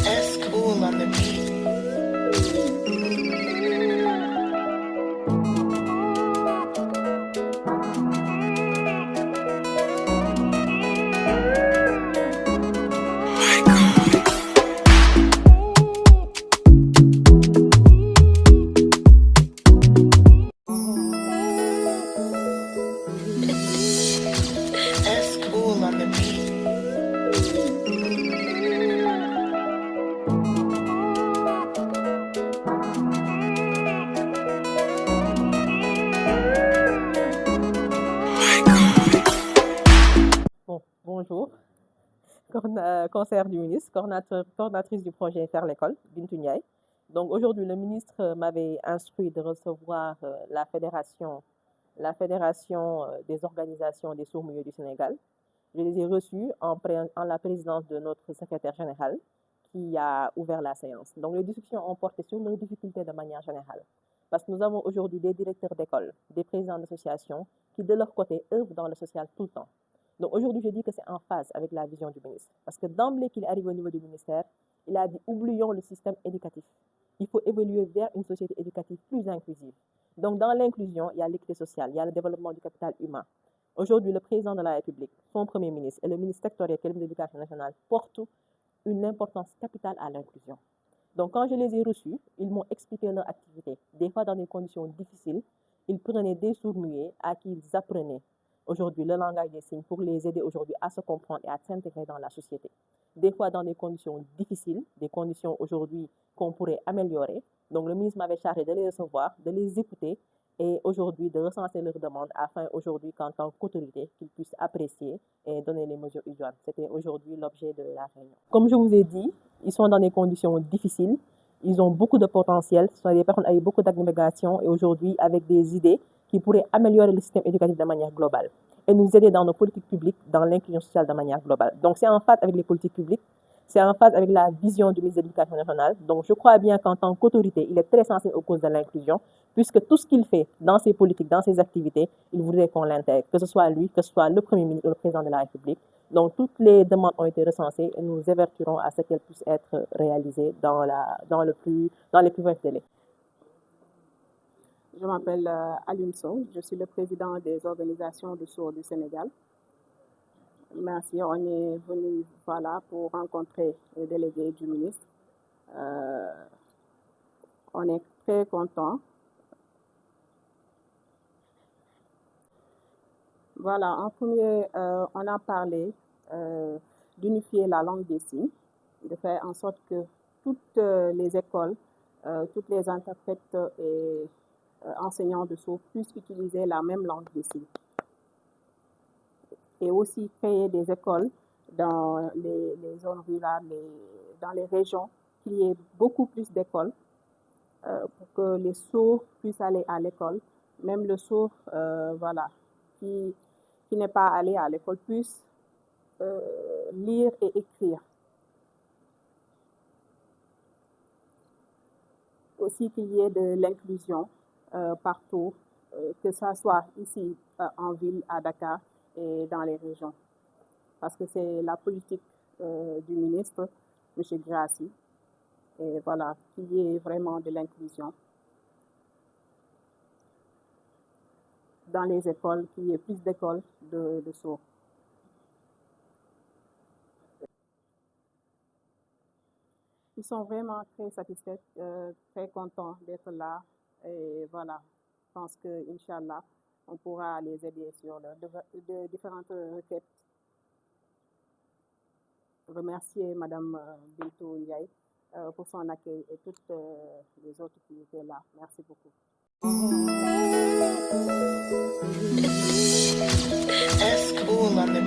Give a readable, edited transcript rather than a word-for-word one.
S cool on the beat. S cool on the beat. Bon, bonjour, conseillère du ministre, coordinatrice du projet Faire l'école, Bintou Ndiaye. Donc aujourd'hui, le ministre m'avait instruit de recevoir la fédération des organisations des sourds-muets du Sénégal. Je les ai reçus en la présidence de notre secrétaire général qui a ouvert la séance. Donc les discussions ont porté sur nos difficultés de manière générale. Parce que nous avons aujourd'hui des directeurs d'école, des présidents d'associations qui de leur côté œuvrent dans le social tout le temps. Donc aujourd'hui, je dis que c'est en phase avec la vision du ministre. Parce que d'emblée qu'il arrive au niveau du ministère, il a dit oublions le système éducatif. Il faut évoluer vers une société éducative plus inclusive. Donc dans l'inclusion, il y a l'équité sociale, il y a le développement du capital humain. Aujourd'hui, le président de la République, son premier ministre et le ministre sectoriel qui est le ministre de l'Éducation nationale portent une importance capitale à l'inclusion. Donc quand je les ai reçus, ils m'ont expliqué leur activité. Des fois dans des conditions difficiles, ils prenaient des sourds-muets à qui ils apprenaient aujourd'hui le langage des signes pour les aider aujourd'hui à se comprendre et à s'intégrer dans la société. Des fois dans des conditions difficiles, des conditions aujourd'hui qu'on pourrait améliorer. Donc le ministre m'avait chargé de les recevoir, de les écouter et aujourd'hui de recenser leurs demandes afin aujourd'hui qu'en tant qu'autorité, qu'ils puissent apprécier et donner les mesures idoines. C'était aujourd'hui l'objet de la réunion. Comme je vous ai dit, ils sont dans des conditions difficiles, ils ont beaucoup de potentiel, ce sont des personnes avec beaucoup d'abnégation et aujourd'hui avec des idées qui pourraient améliorer le système éducatif de manière globale et nous aider dans nos politiques publiques, dans l'inclusion sociale de manière globale. Donc c'est en phase avec les politiques publiques, c'est en phase avec la vision du ministre de l'Éducation nationale. Donc je crois bien qu'en tant qu'autorité, il est très sensible aux causes de l'inclusion, puisque tout ce qu'il fait dans ses politiques, dans ses activités, il voudrait qu'on l'intègre, que ce soit lui, que ce soit le Premier ministre ou le Président de la République. Donc toutes les demandes ont été recensées et nous évertuerons à ce qu'elles puissent être réalisées dans les plus brefs délais. Je m'appelle Alim Sow, je suis le président des organisations de sourds du Sénégal. Merci, on est venu pour rencontrer les délégués du ministre. On est très contents. Voilà, en premier, on a parlé d'unifier la langue des signes, de faire en sorte que toutes les écoles, toutes les interprètes et enseignants de sourds puissent utiliser la même langue des signes. Et aussi créer des écoles dans les zones rurales, dans les régions, qu'il y ait beaucoup plus d'écoles pour que les sourds puissent aller à l'école. Même le sourd, qui n'est pas allé à l'école puisse lire et écrire. Aussi qu'il y ait de l'inclusion partout, que ça soit ici en ville, à Dakar et dans les régions. Parce que c'est la politique du ministre, M. Grassi, et voilà, qu'il y ait vraiment de l'inclusion dans les écoles, qu'il y ait plus d'écoles de sourds. Ils sont vraiment très satisfaits, très contents d'être là. Et voilà, je pense que, Inch'Allah, on pourra les aider sur de différentes requêtes. Remercier Mme Bintou Ndiaye pour son accueil et toutes les autres qui étaient là. Merci beaucoup. S cool on the